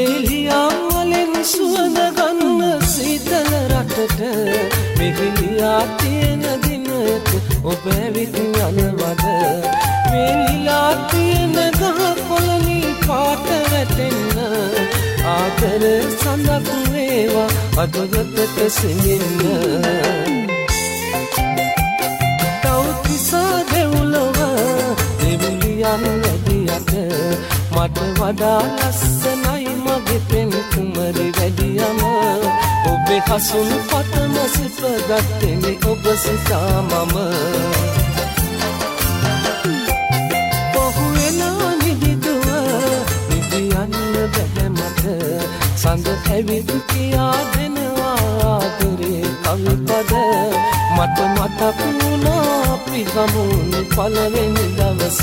වේලියා වලෙන් සුවඳ ගන්න සීතල රටට මෙහිලියා තියෙන දිනට ඔබ ඇවිත් යනවද වේලිලා තියෙන ගහ කොළනි පාට වැටෙන්න ආදර සඳක් වේවා අදොදට සිඳින්න තවතිසා දෙව්ලොව දෙවිලියන් වැඩියට මට වඩා ලස්සනයි මගේ පෙම් කුමරි වැඩියම ඔබේ හසුන් පතම සිපගත්තෙමි ඔබ සිතා මම පොහුවෙලා නිදිදුව නිදියන්න බැහැ මට සඳ ඇවිත් කියා දෙනවා ආදරේ කවිපද මට මතක් වුණා අපි ගමුණු පළවෙනි දවස